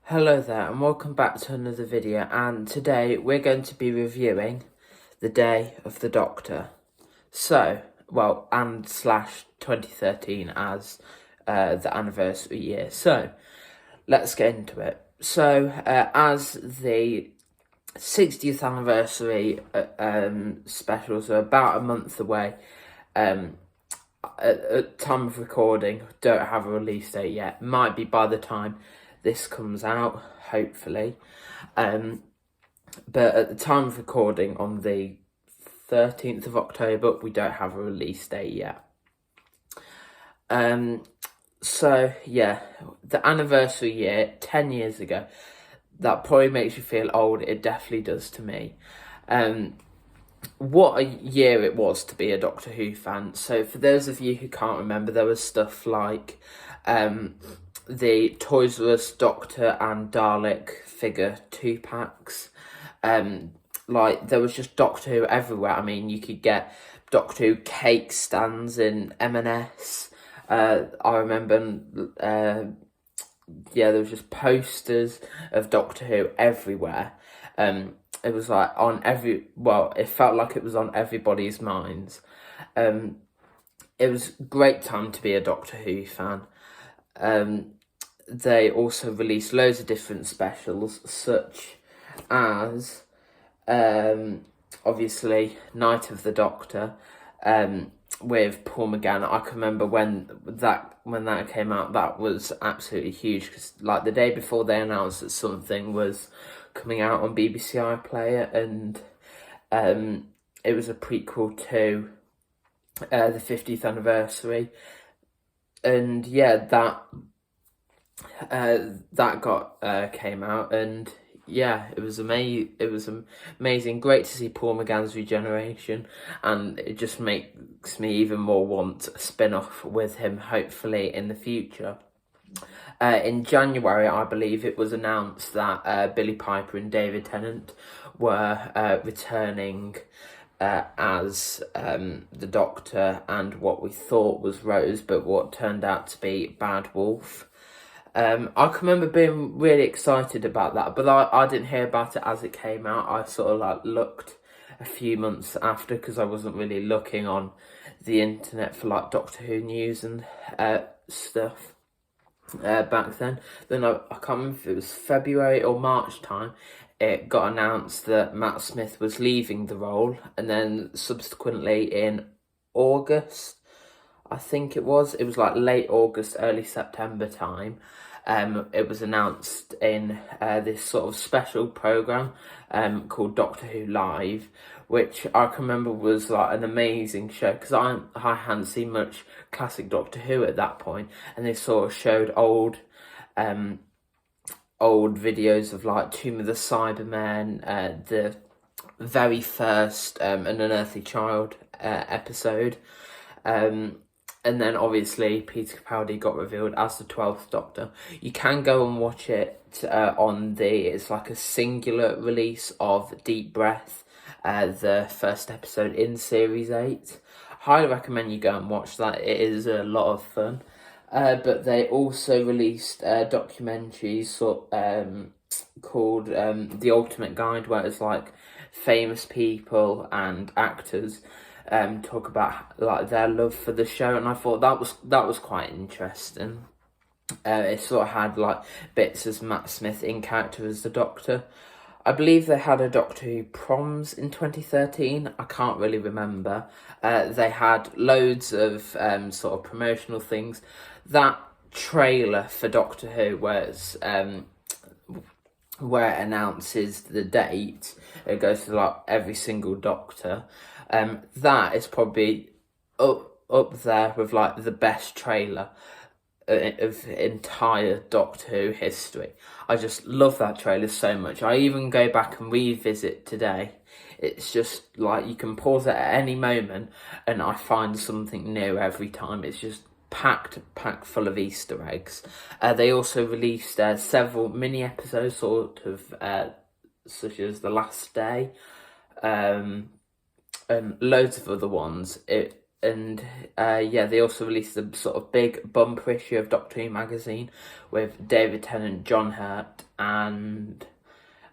Hello there and welcome back to another video, and today we're going to be reviewing The Day of the Doctor. And slash 2013 as the anniversary year. So, let's get into it. As the 60th anniversary specials are about a month away, at time of recording, don't have a release date yet. Might be by the time this comes out, hopefully. But at the time of recording, on the 13th of October, we don't have a release date yet. The anniversary year, 10 years ago, that probably makes you feel old. It definitely does to me. What a year it was to be a Doctor Who fan. So for those of you who can't remember, there was stuff like the Toys R Us Doctor and Dalek figure 2-packs. There was just Doctor Who everywhere. I mean, you could get Doctor Who cake stands in M&S. I remember, there was just posters of Doctor Who everywhere. It was like it felt like it was on everybody's minds. It was a great time to be a Doctor Who fan. They also released loads of different specials, such as, obviously, Night of the Doctor, with Paul McGann. I can remember when that came out, that was absolutely huge, because the day before they announced that something was coming out on BBC iPlayer, and it was a prequel to the 50th anniversary, and that came out, and it was amazing. It was amazing. Great to see Paul McGann's regeneration, and it just makes me even more want a spin-off with him, hopefully in the future. In January, I believe it was announced that Billie Piper and David Tennant were returning as the Doctor and what we thought was Rose, but what turned out to be Bad Wolf. I can remember being really excited about that, but I didn't hear about it as it came out. I sort of looked a few months after, because I wasn't really looking on the internet for Doctor Who news and stuff back then. Then I can't remember if it was February or March time, it got announced that Matt Smith was leaving the role, and then subsequently in August, I think it was late August, early September time, it was announced in this sort of special programme called Doctor Who Live, which I can remember was an amazing show, because I hadn't seen much classic Doctor Who at that point, and they sort of showed old videos of Tomb of the Cybermen, the very first An Unearthly Child episode, and then obviously Peter Capaldi got revealed as the 12th Doctor. You can go and watch it it's a singular release of Deep Breath, the first episode in Series 8. Highly recommend you go and watch that. It is a lot of fun. But they also released documentaries called The Ultimate Guide, where it's famous people and actors talk about their love for the show, and I thought that was quite interesting. It sort of had bits as Matt Smith in character as the Doctor. I believe they had a Doctor Who proms in 2013. I can't really remember. They had loads of sort of promotional things. That trailer for Doctor Who was where it announces the date. It goes to every single Doctor. That is probably up there with the best trailer of entire Doctor Who history. I just love that trailer so much. I even go back and revisit today. It's just you can pause it at any moment, and I find something new every time. It's just packed full of Easter eggs. They also released several mini episodes, such as The Last Day, and loads of other ones. they also released a sort of big bumper issue of Doctor Who magazine with David Tennant, John Hurt, and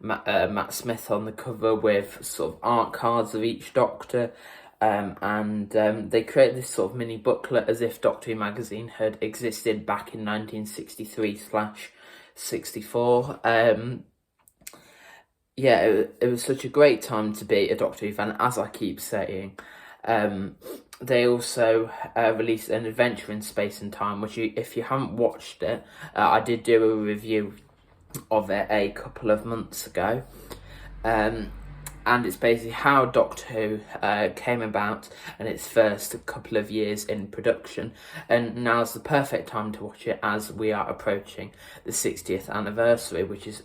Matt Smith on the cover with sort of art cards of each Doctor. They created this sort of mini booklet as if Doctor Who magazine had existed back in 1963/64. It was such a great time to be a Doctor Who fan, as I keep saying. They also released an Adventure in Space and Time, which if you haven't watched it, I did do a review of it a couple of months ago. And it's basically how Doctor Who came about and its first couple of years in production. And now's the perfect time to watch it as we are approaching the 60th anniversary, which is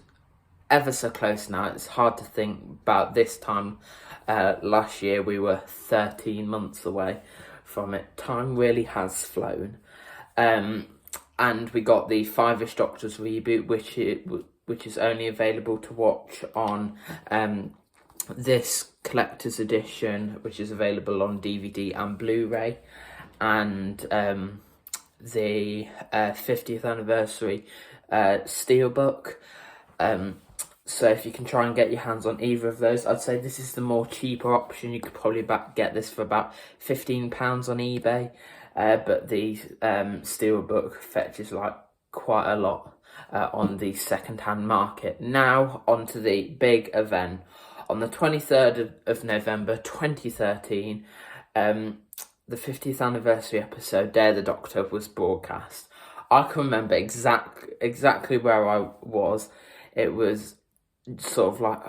ever so close now. It's hard to think about this time last year we were 13 months away from it. Time really has flown. And we got the Five-ish Doctors reboot, which is only available to watch on this collector's edition, which is available on DVD and Blu-ray, and the 50th anniversary steelbook. So if you can try and get your hands on either of those, I'd say this is the more cheaper option. You could probably get this for about £15 on eBay, but the steelbook fetches like quite a lot on the second-hand market. Now onto the big event. On the 23rd of November 2013, the 50th anniversary episode, Day of the Doctor, was broadcast. I can remember exactly where I was. It was sort of like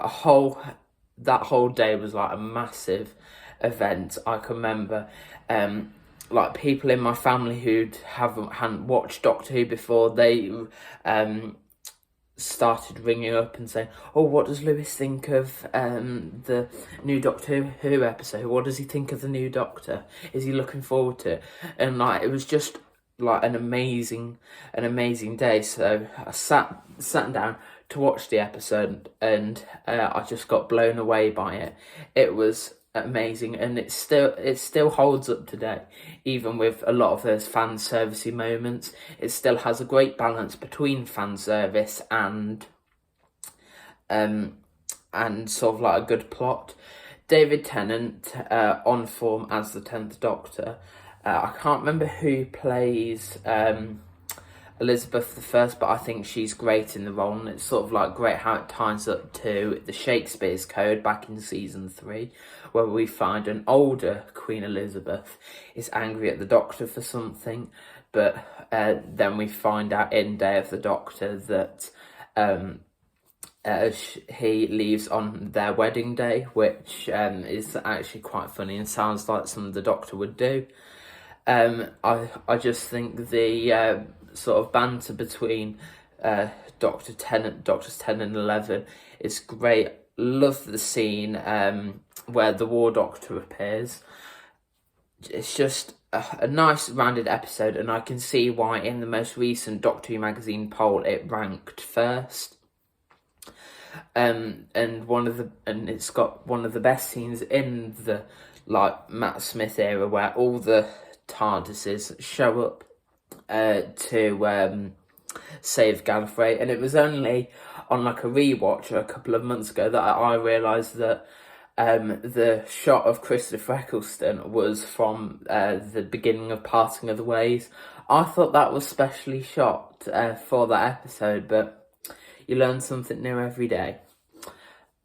that whole day was like a massive event. I can remember like people in my family who hadn't watched Doctor Who before, they started ringing up and saying, "Oh, what does Lewis think of the new Doctor Who episode? What does he think of the new Doctor? Is he looking forward to it?" And like it was just like an amazing day. So I sat down to watch the episode, and I just got blown away by it. It was amazing, and it still holds up today, even with a lot of those fan servicey moments. It still has a great balance between fan service and sort of like a good plot. David Tennant on form as the 10th Doctor. I can't remember who plays Elizabeth I, but I think she's great in the role, and it's sort of like great how it ties up to the Shakespeare's Code back in season 3, where we find an older Queen Elizabeth is angry at the Doctor for something, but then we find out in Day of the Doctor that he leaves on their wedding day, which is actually quite funny and sounds like something the Doctor would do. I just think the sort of banter between Doctors 10 and 11 is great. Love the scene where the War Doctor appears. It's just a nice rounded episode, and I can see why in the most recent Doctor Who magazine poll it ranked first. And it's got one of the best scenes in the like Matt Smith era, where all the TARDISes show up to save Gallifrey, and it was only on like a rewatch a couple of months ago that I realised that the shot of Christopher Eccleston was from the beginning of Parting of the Ways. I thought that was specially shot for that episode, but you learn something new every day.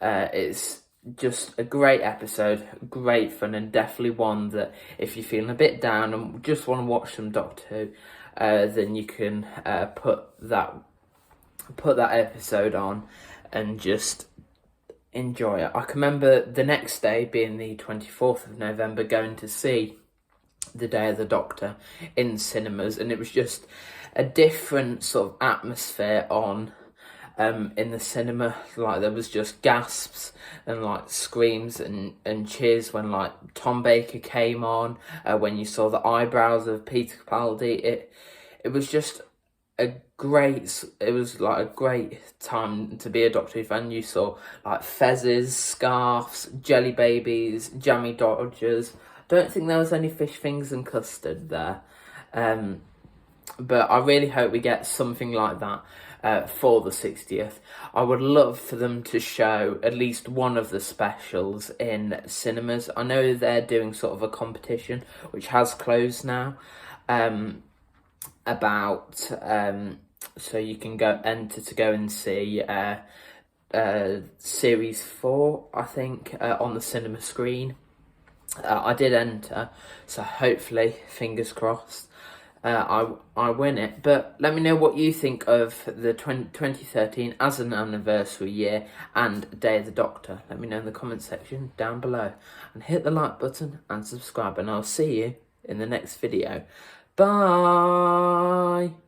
It's just a great episode, great fun, and definitely one that if you're feeling a bit down and just want to watch some Doctor Who, then you can put that episode on and just enjoy it. I can remember the next day, being the 24th of November, going to see the Day of the Doctor in cinemas, and it was just a different sort of atmosphere on in the cinema. Like there was just gasps and like screams and cheers when like Tom Baker came on, when you saw the eyebrows of Peter Capaldi. It was just a great time to be a Doctor Who fan. You saw like fezzes, scarves, jelly babies, jammy dodgers. don't think there was any fish fingers and custard there. But I really hope we get something like that for the 60th. I would love for them to show at least one of the specials in cinemas. I know they're doing sort of a competition, which has closed now, so you can enter to go and see Series 4, I think, on the cinema screen. I did enter, so hopefully, fingers crossed, I win it. But let me know what you think of the 2013 as an anniversary year and Day of the Doctor. Let me know in the comment section down below. And hit the like button and subscribe, and I'll see you in the next video. Bye!